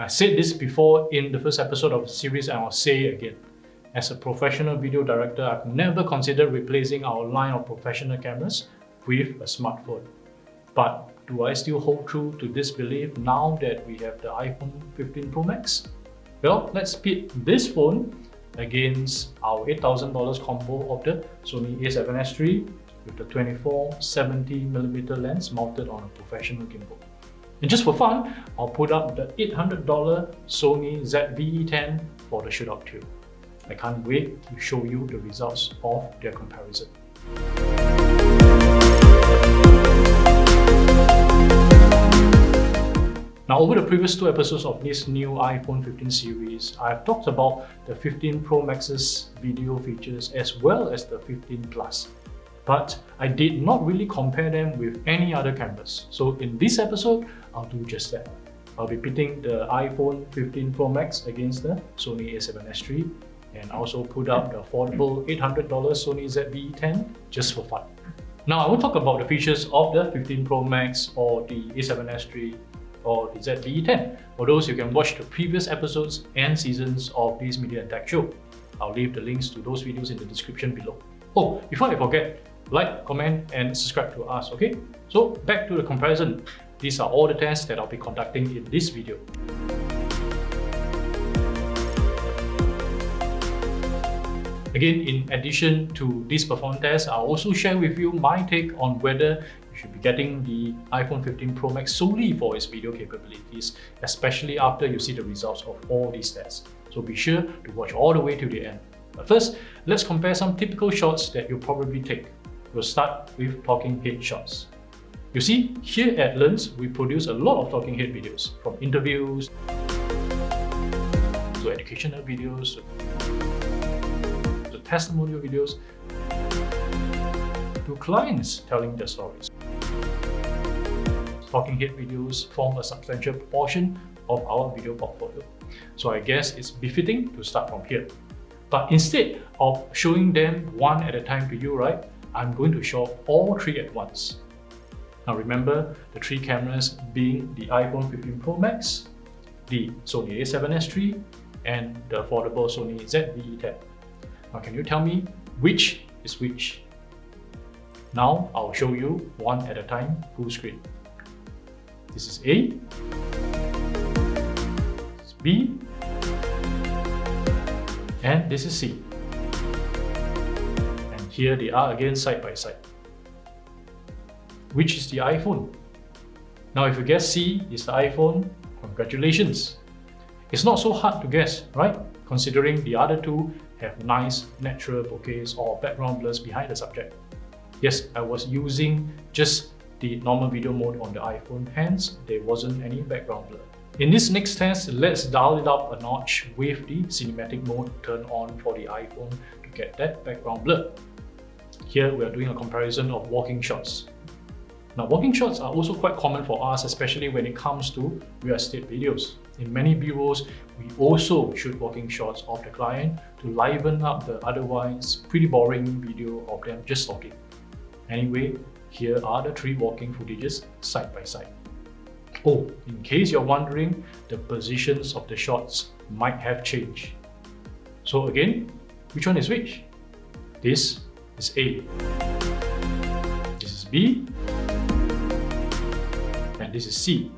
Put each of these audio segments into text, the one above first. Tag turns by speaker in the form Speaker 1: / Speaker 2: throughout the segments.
Speaker 1: I said this before in the first episode of the series and I'll say it again. As a professional video director, I've never considered replacing our line of professional cameras with a smartphone. But do I still hold true to this belief now that we have the iPhone 15 Pro Max? Well, let's pit this phone against our $8,000 combo of the Sony a7S III with the 24-70mm lens mounted on a professional gimbal. And just for fun, I'll put up the $800 Sony ZV-E10 for the shootout too. I can't wait to show you the results of their comparison. Now, over the previous two episodes of this new iPhone 15 series, I've talked about the 15 Pro Max's video features as well as the 15 Plus. But I did not really compare them with any other cameras. So in this episode, I'll do just that. I'll be pitting the iPhone 15 Pro Max against the Sony a7S III and also put up the affordable $800 Sony ZV-E10 just for fun. Now, I won't talk about the features of the 15 Pro Max or the a7S III or the ZV-E10. For those, you can watch the previous episodes and seasons of this Media and Tech show. I'll leave the links to those videos in the description below. Oh, before I forget, like, comment and subscribe to us, okay? So back to the comparison. These are all the tests that I'll be conducting in this video. Again, in addition to this performance test, I'll also share with you my take on whether you should be getting the iPhone 15 Pro Max solely for its video capabilities, especially after you see the results of all these tests. So be sure to watch all the way to the end. But first, let's compare some typical shots that you'll probably take. We'll start with talking head shots. You see, here at Lens, we produce a lot of talking head videos, from interviews to educational videos to testimonial videos to clients telling their stories. Talking head videos form a substantial portion of our video portfolio. So I guess it's befitting to start from here. But instead of showing them one at a time to you, right, I'm going to show all three at once. Now remember the three cameras being the iPhone 15 Pro Max, the Sony a7S III, and the affordable Sony ZV-E10. Now can you tell me which is which? Now I'll show you one at a time, full screen. This is A, this is B, and this is C. And here they are again side by side. Which is the iPhone? Now if you guess C is the iPhone, congratulations. It's not so hard to guess, right? Considering the other two have nice natural bokehs or background blurs behind the subject. Yes, I was using just the normal video mode on the iPhone, hence there wasn't any background blur. In this next test, let's dial it up a notch with the cinematic mode turned on for the iPhone to get that background blur. Here we are doing a comparison of walking shots. Now, walking shots are also quite common for us, especially when it comes to real estate videos. In many bureaus, we also shoot walking shots of the client to liven up the otherwise pretty boring video of them just talking. Anyway, here are the three walking footages side by side. Oh, in case you're wondering, the positions of the shots might have changed. So again, which one is which? This is A. This is B. And this is C.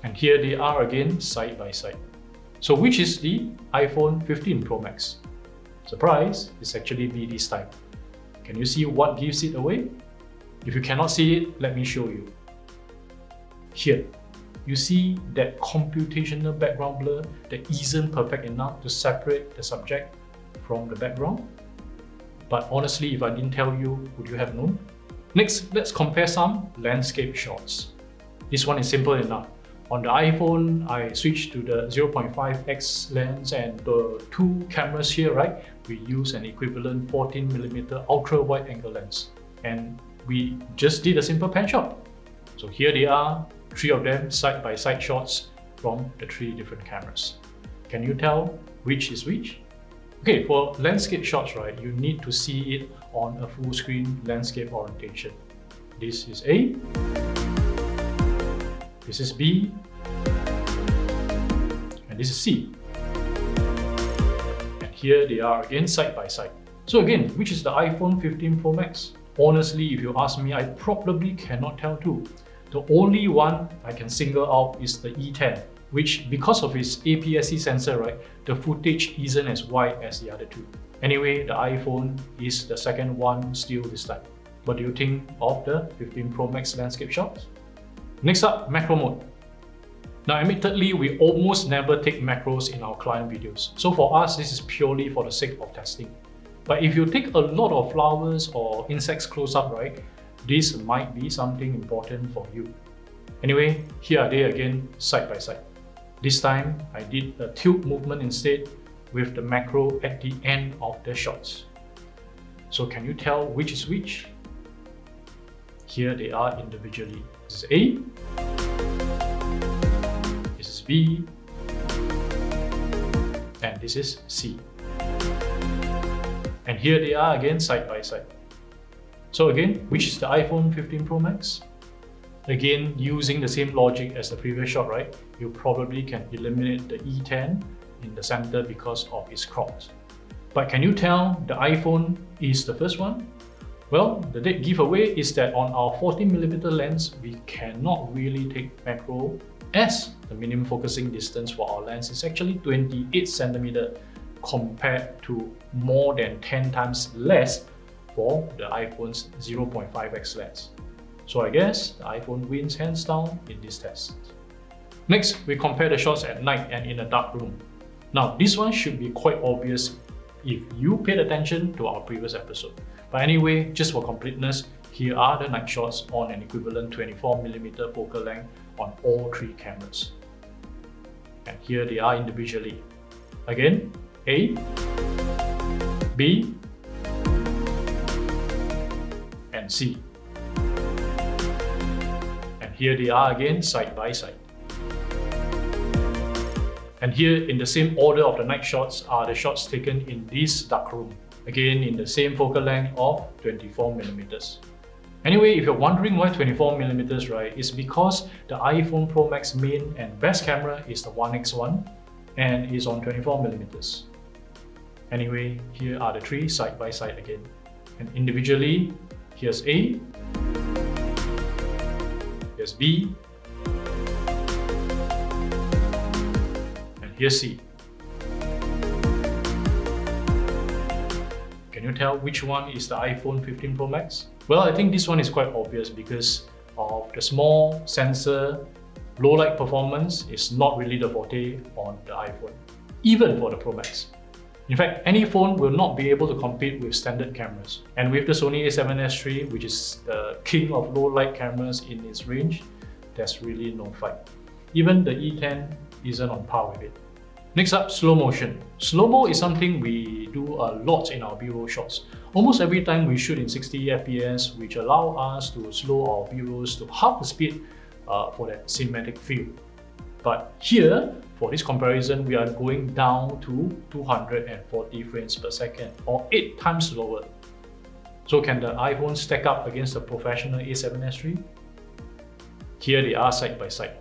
Speaker 1: And here they are again side by side. So which is the iPhone 15 Pro Max? Surprise, it's actually B this time. Can you see what gives it away? If you cannot see it, let me show you. Here, you see that computational background blur that isn't perfect enough to separate the subject from the background. But honestly, if I didn't tell you, would you have known? Next, let's compare some landscape shots. This one is simple enough. On the iPhone, I switched to the 0.5x lens, and the two cameras here, right, we use an equivalent 14mm ultra wide angle lens. And we just did a simple pan shot. So here they are, three of them side by side shots from the three different cameras. Can you tell which is which? Okay, for landscape shots, right, you need to see it on a full screen landscape orientation. This is A, this is B, and this is C. And here they are again side by side. So again, which is the iPhone 15 Pro Max? Honestly, if you ask me, I probably cannot tell too. The only one I can single out is the E10, which because of its APS-C sensor, right, the footage isn't as wide as the other two. Anyway, the iPhone is the second one still this time. What do you think of the 15 Pro Max landscape shots? Next up, macro mode. Now admittedly, we almost never take macros in our client videos. So for us, this is purely for the sake of testing. But if you take a lot of flowers or insects close up, right, this might be something important for you. Anyway, here are they again, side by side. This time, I did a tilt movement instead with the macro at the end of the shots. So can you tell which is which? Here they are individually. This is A, this is B, and this is C. And here they are again side by side. So again, which is the iPhone 15 Pro Max? Again, using the same logic as the previous shot, right? You probably can eliminate the E10 in the center because of its crops. But can you tell the iPhone is the first one? Well, the dead giveaway is that on our 40mm lens, we cannot really take macro as the minimum focusing distance for our lens is actually 28cm compared to more than 10 times less for the iPhone's 0.5x lens. So I guess the iPhone wins hands down in this test. Next, we compare the shots at night and in a dark room. Now, this one should be quite obvious if you paid attention to our previous episode. But anyway, just for completeness, here are the night shots on an equivalent 24mm focal length on all three cameras. And here they are individually. Again, A, B, and C. And here they are again side by side. And here in the same order of the night shots are the shots taken in this dark room. Again in the same focal length of 24mm. Anyway, if you're wondering why 24mm, right, it's because the iPhone Pro Max main and best camera is the 1x1 and is on 24mm. Anyway, here are the three side by side again. And individually, here's A, here's B, and here's C. Can you tell which one is the iPhone 15 Pro Max? Well, I think this one is quite obvious because of the small sensor, low light performance is not really the forte on the iPhone, even for the Pro Max. In fact, any phone will not be able to compete with standard cameras. And with the Sony a7S III, which is the king of low light cameras in its range, there's really no fight. Even the E10 isn't on par with it. Next up, slow motion. Slow-mo is something we do a lot in our B-roll shots. Almost every time we shoot in 60 FPS, which allow us to slow our B-rolls to half the speed for that cinematic feel. But here, for this comparison, we are going down to 240 frames per second, or 8 times slower. So can the iPhone stack up against the professional a7S III? Here they are side by side.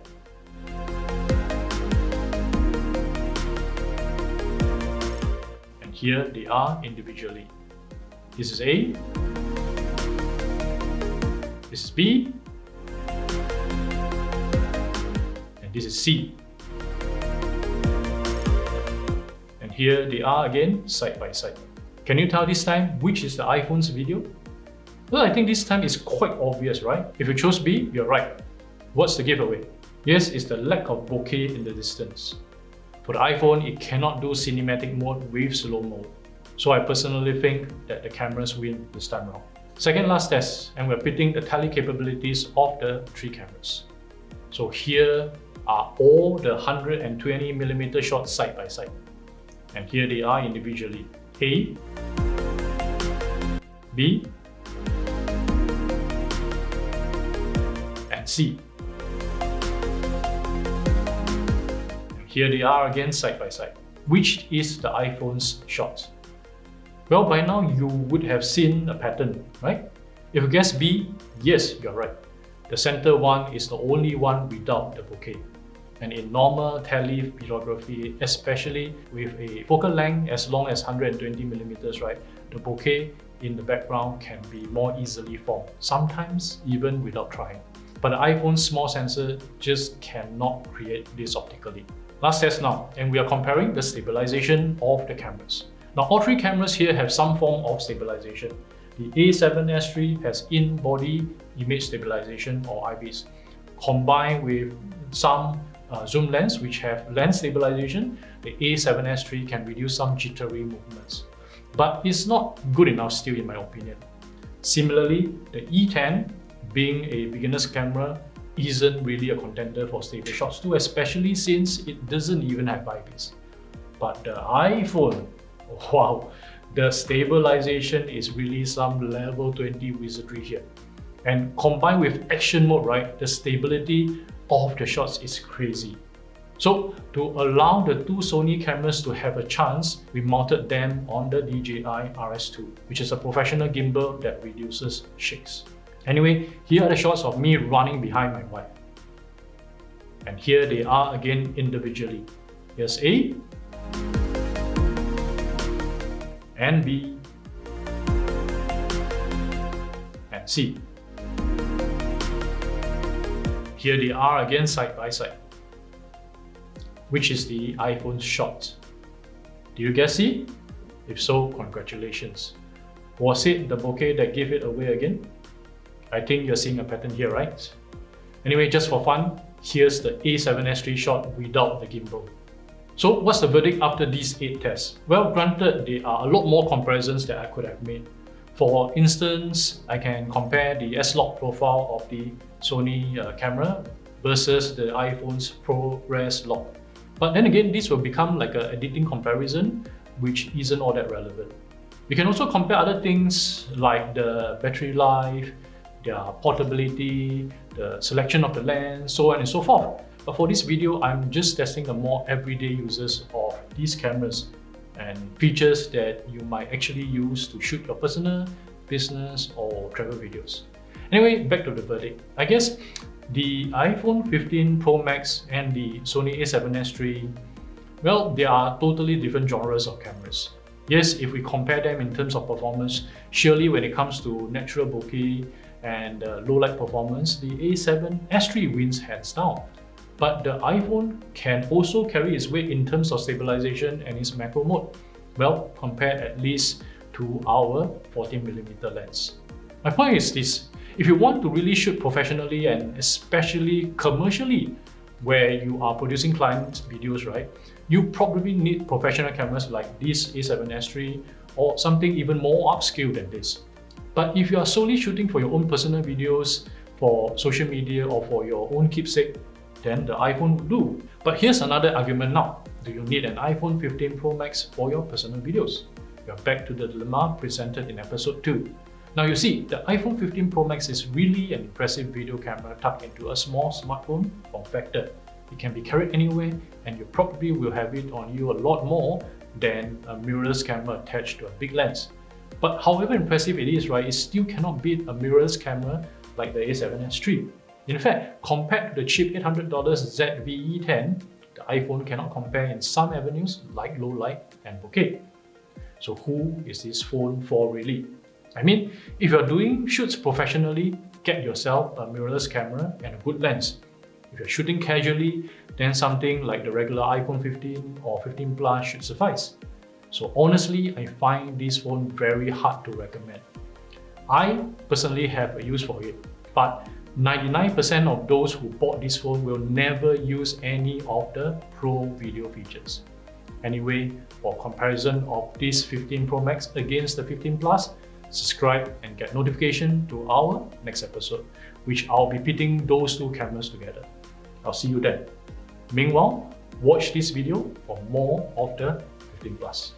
Speaker 1: And here they are individually. This is A, this is B, and this is C. And here they are again, side by side. Can you tell this time which is the iPhone's video? Well, I think this time it's quite obvious, right? If you chose B, you're right. What's the giveaway? Yes, it's the lack of bokeh in the distance. For the iPhone, it cannot do cinematic mode with slow-mo. So I personally think that the cameras win this time around. Second last test, and we're pitting the Tele capabilities of the three cameras. So here are all the 120mm shots side by side. And here they are individually. A, B, and C. And here they are again side by side. Which is the iPhone's shot? Well, by now you would have seen a pattern, right? If you guess B, yes, you're right. The center one is the only one without the bokeh. And in normal tele photography, especially with a focal length as long as 120 millimeters, right, the bokeh in the background can be more easily formed, sometimes even without trying. But the iPhone's small sensor just cannot create this optically. Last test now, and we are comparing the stabilization of the cameras. Now, all three cameras here have some form of stabilization. The A7S III has in-body image stabilization or IBIS, combined with some zoom lens which have lens stabilization. The A7S III can reduce some jittery movements, but it's not good enough still in my opinion. Similarly, the E10, being a beginner's camera, isn't really a contender for stable shots too, especially since it doesn't even have IBIS. But the iPhone, wow, the stabilization is really some level 20 wizardry here. And combined with action mode, right, the stability of the shots is crazy. So to allow the two Sony cameras to have a chance, we mounted them on the DJI RS2, which is a professional gimbal that reduces shakes. Anyway, here are the shots of me running behind my wife. And here they are again individually. Here's A and B and C. Here they are again side by side. Which is the iPhone's shot? Did you guess C? If so, congratulations. Was it the bokeh that gave it away again? I think you're seeing a pattern here, right? Anyway, just for fun, here's the A7S III shot without the gimbal. So what's the verdict after these 8 tests? Well, granted, there are a lot more comparisons that I could have made. For instance, I can compare the S-Log profile of the Sony camera versus the iPhone's ProRes log. But then again, this will become like an editing comparison, which isn't all that relevant. We can also compare other things like the battery life, their portability, the selection of the lens, so on and so forth. But for this video, I'm just testing the more everyday uses of these cameras and features that you might actually use to shoot your personal, business, or travel videos. Anyway, back to the verdict. I guess the iPhone 15 Pro Max and the Sony A7S III, well, they are totally different genres of cameras. Yes, if we compare them in terms of performance, surely when it comes to natural bokeh and low light performance, the A7S III wins hands down. But the iPhone can also carry its weight in terms of stabilization and its macro mode. Well, compared at least to our 14mm lens. My point is this: if you want to really shoot professionally and especially commercially, where you are producing client videos, right, you probably need professional cameras like this A7S III or something even more upscale than this. But if you are solely shooting for your own personal videos, for social media, or for your own keepsake, then the iPhone will do. But here's another argument now. Do you need an iPhone 15 Pro Max for your personal videos? We are back to the dilemma presented in episode 2. Now you see, the iPhone 15 Pro Max is really an impressive video camera tucked into a small smartphone form factor. It can be carried anywhere, and you probably will have it on you a lot more than a mirrorless camera attached to a big lens. But however impressive it is, right, it still cannot beat a mirrorless camera like the A7S III. In fact, compared to the cheap $800 ZVE10, the iPhone cannot compare in some avenues like low light and bokeh. So who is this phone for really? I mean, if you're doing shoots professionally, get yourself a mirrorless camera and a good lens. If you're shooting casually, then something like the regular iPhone 15 or 15 Plus should suffice. So honestly, I find this phone very hard to recommend. I personally have a use for it, but 99% of those who bought this phone will never use any of the Pro video features. Anyway, for comparison of this 15 Pro Max against the 15 Plus, subscribe and get notification to our next episode, which I'll be pitting those two cameras together. I'll see you then. Meanwhile, watch this video for more of the 15 Plus.